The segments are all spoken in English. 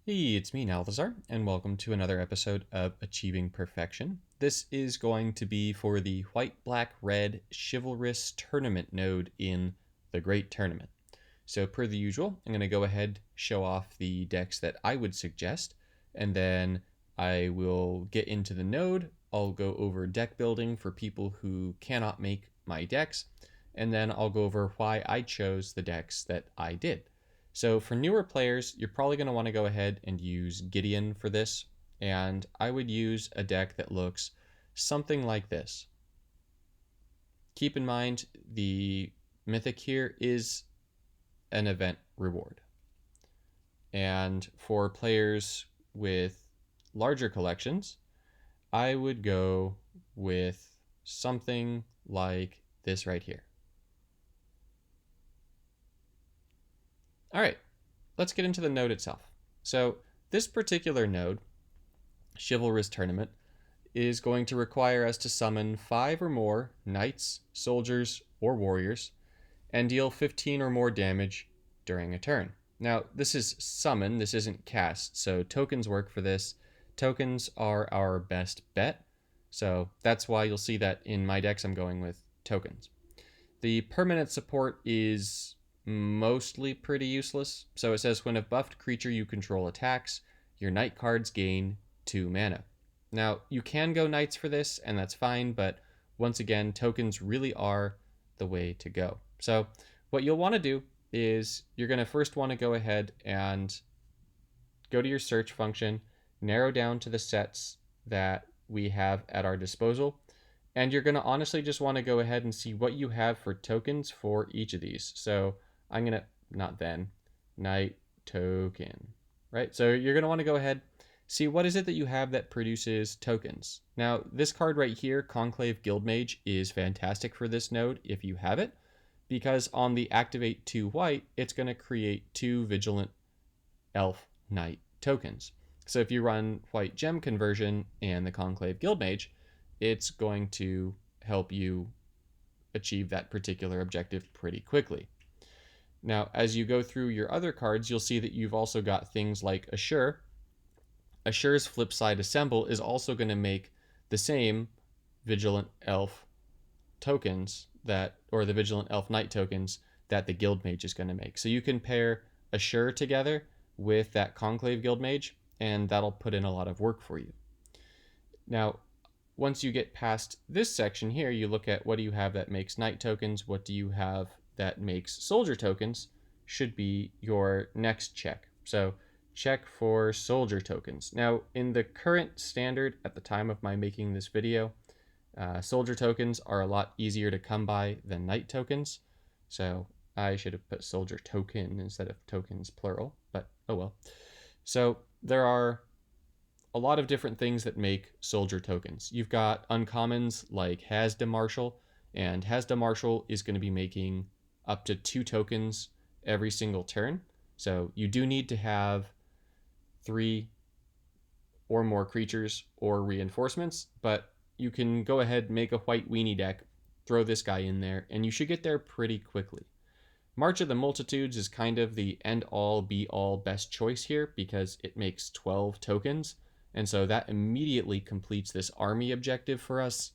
Hey, it's me, Nalthazar, and welcome to another episode of Achieving Perfection. This is going to be for the White, Black, Red Chivalrous Tournament node in the Great Tournament. So per the usual, I'm going to go ahead, show off the decks that I would suggest, and then I will get into the node. I'll go over deck building for people who cannot make my decks, and then I'll go over why I chose the decks that I did. So for newer players, you're probably going to want to go ahead and use Gideon for this, and I would use a deck that looks something like this. Keep in mind, the mythic here is an event reward. And for players with larger collections, I would go with something like this right here. All right, let's get into the node itself. So this particular node, Chivalrous Tournament, is going to require us to summon 5 or more knights, soldiers, or warriors, and deal 15 or more damage during a turn. Now, this is summon, this isn't cast, so tokens work for this. Tokens are our best bet, so that's why you'll see that in my decks I'm going with tokens. The permanent support is mostly pretty useless. So it says when a buffed creature you control attacks, your knight cards gain 2 mana. Now, you can go knights for this, and that's fine, but once again, tokens really are the way to go. So what you'll want to do is you're going to first want to go ahead and go to your search function, narrow down to the sets that we have at our disposal, and you're going to honestly just want to go ahead and see what you have for tokens for each of these. So I'm going to, knight token, right? So you're going to want to go ahead, see what is it that you have that produces tokens. Now, this card right here, Conclave Guildmage, is fantastic for this node if you have it, because on the activate 2 white, it's going to create 2 Vigilant Elf Knight tokens. So if you run white gem conversion and the Conclave Guildmage, it's going to help you achieve that particular objective pretty quickly. Now, as you go through your other cards, you'll see that you've also got things like Assure. Assure's flip side Assemble is also going to make the same Vigilant Elf tokens or the Vigilant Elf Knight tokens that the Guildmage is going to make. So you can pair Assure together with that Conclave Guildmage, and that'll put in a lot of work for you. Now, once you get past this section here, you look at what do you have that makes Knight tokens, what do you have that makes Soldier tokens, should be your next check. So check for Soldier tokens. Now, in the current standard at the time of my making this video, Soldier tokens are a lot easier to come by than Knight tokens. So I should have put Soldier token instead of tokens plural, but oh well. So there are a lot of different things that make Soldier tokens. You've got uncommons like Hasda Marshal, and Hasda Marshal is going to be making up to 2 tokens every single turn. So you do need to have 3 or more creatures or reinforcements, but you can go ahead, make a white weenie deck, throw this guy in there, and you should get there pretty quickly. March of the Multitudes is kind of the end-all, be-all best choice here because it makes 12 tokens, and so that immediately completes this army objective for us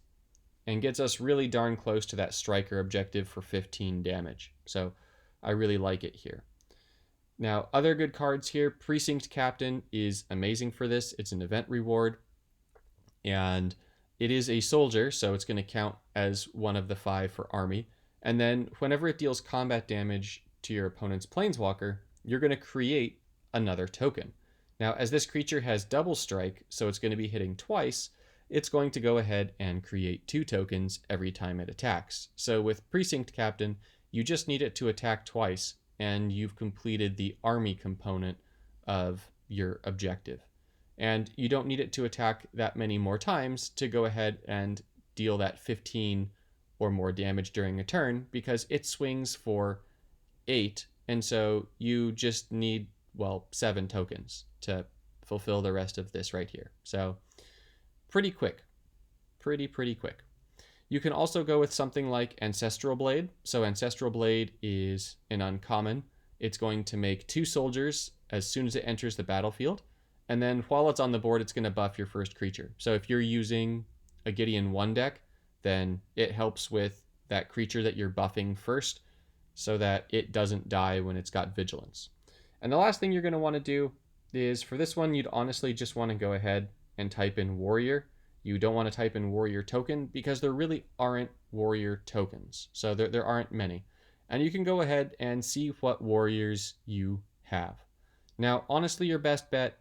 and gets us really darn close to that striker objective for 15 damage. So I really like it here. Now, other good cards here. Precinct Captain is amazing for this. It's an event reward, and it is a soldier, so it's going to count as one of the 5 for army. And then whenever it deals combat damage to your opponent's planeswalker, you're going to create another token. Now, as this creature has double strike, so it's going to be hitting twice, it's going to go ahead and create 2 tokens every time it attacks. So with Precinct Captain, you just need it to attack twice, and you've completed the army component of your objective. And you don't need it to attack that many more times to go ahead and deal that 15 or more damage during a turn, because it swings for 8, and so you just need, 7 tokens to fulfill the rest of this right here. So pretty quick. Pretty quick. You can also go with something like Ancestral Blade. So Ancestral Blade is an uncommon. It's going to make 2 soldiers as soon as it enters the battlefield. And then while it's on the board, it's going to buff your first creature. So if you're using a Gideon 1 deck, then it helps with that creature that you're buffing first so that it doesn't die when it's got Vigilance. And the last thing you're going to want to do is, for this one, you'd honestly just want to go ahead and type in Warrior. You don't want to type in Warrior Token because there really aren't Warrior tokens. So there aren't many. And you can go ahead and see what Warriors you have. Now, honestly, your best bet,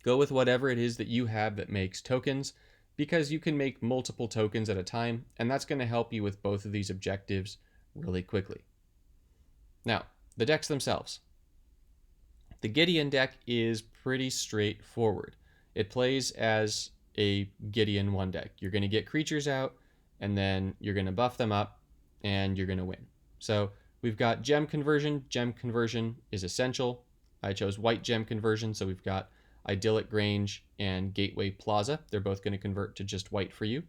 go with whatever it is that you have that makes tokens, because you can make multiple tokens at a time, and that's going to help you with both of these objectives really quickly. Now, the decks themselves. The Gideon deck is pretty straightforward. It plays as a Gideon 1 deck. You're going to get creatures out, and then you're going to buff them up, and you're going to win. So we've got gem conversion. Gem conversion is essential. I chose white gem conversion, so we've got Idyllic Grange and Gateway Plaza. They're both going to convert to just white for you.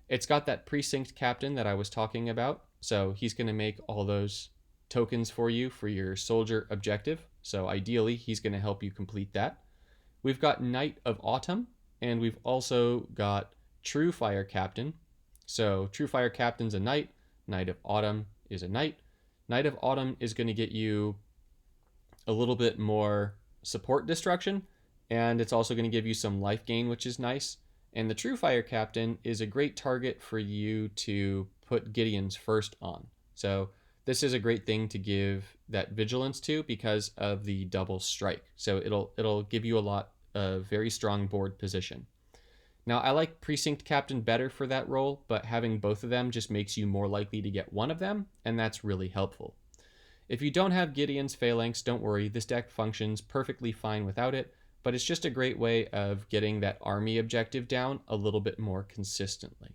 It's got that precinct captain that I was talking about, so he's going to make all those tokens for you for your soldier objective. So ideally, he's going to help you complete that. We've got Knight of Autumn, and we've also got True Fire Captain. So True Fire Captain's a knight. Knight of Autumn is a knight. Knight of Autumn is going to get you a little bit more support destruction, and it's also going to give you some life gain, which is nice. And the True Fire Captain is a great target for you to put Gideon's first on. So this is a great thing to give that vigilance to because of the double strike. So it'll give you a lot of very strong board position. Now, I like Precinct Captain better for that role, but having both of them just makes you more likely to get one of them, and that's really helpful. If you don't have Gideon's Phalanx, don't worry, this deck functions perfectly fine without it, but it's just a great way of getting that army objective down a little bit more consistently.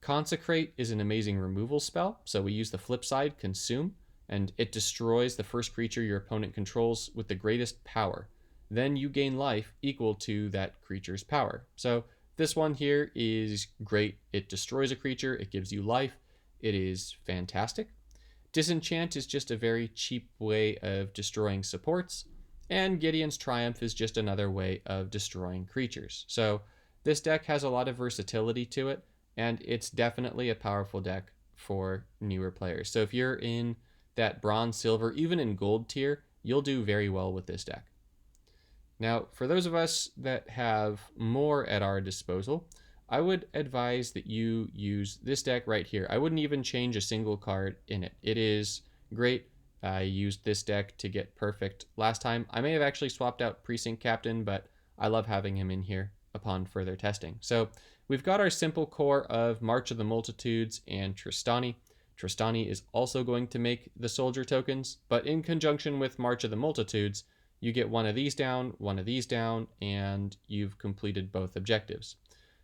Consecrate is an amazing removal spell, so we use the flip side, Consume, and it destroys the first creature your opponent controls with the greatest power. Then you gain life equal to that creature's power. So this one here is great. It destroys a creature, it gives you life, it is fantastic. Disenchant is just a very cheap way of destroying supports, and Gideon's Triumph is just another way of destroying creatures. So this deck has a lot of versatility to it, and it's definitely a powerful deck for newer players. So if you're in that bronze, silver, even in gold tier, you'll do very well with this deck. Now, for those of us that have more at our disposal, I would advise that you use this deck right here. I wouldn't even change a single card in it. It is great. I used this deck to get perfect last time. I may have actually swapped out Precinct Captain, but I love having him in here upon further testing. So we've got our simple core of March of the Multitudes and Tristani. Tristani is also going to make the soldier tokens, but in conjunction with March of the Multitudes, you get one of these down, and you've completed both objectives.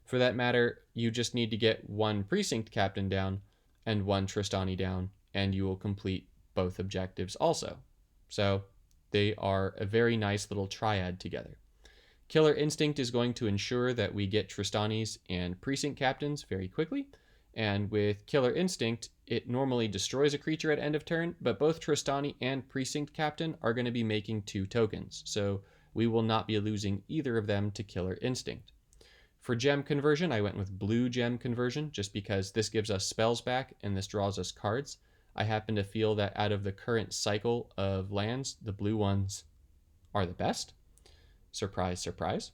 For that matter, you just need to get one Precinct Captain down and one Tristani down, and you will complete both objectives also. So they are a very nice little triad together. Killer Instinct is going to ensure that we get Tristanis and Precinct Captains very quickly. And with Killer Instinct, it normally destroys a creature at end of turn, but both Tristani and Precinct Captain are going to be making 2 tokens. So we will not be losing either of them to Killer Instinct. For gem conversion, I went with blue gem conversion just because this gives us spells back and this draws us cards. I happen to feel that out of the current cycle of lands, the blue ones are the best. Surprise, surprise.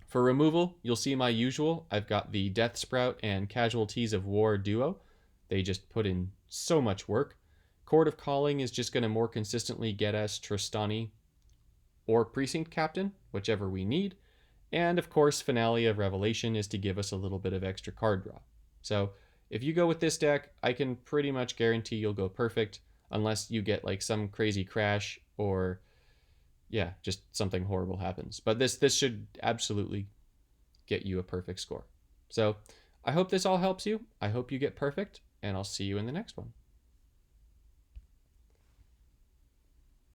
For removal, you'll see my usual. I've got the Death Sprout and Casualties of War duo. They just put in so much work. Chord of Calling is just going to more consistently get us Tristani or Precinct Captain, whichever we need. And of course, Finale of Revelation is to give us a little bit of extra card draw. So if you go with this deck, I can pretty much guarantee you'll go perfect, unless you get like some crazy crash or just something horrible happens. But this should absolutely get you a perfect score. So I hope this all helps you. I hope you get perfect, and I'll see you in the next one.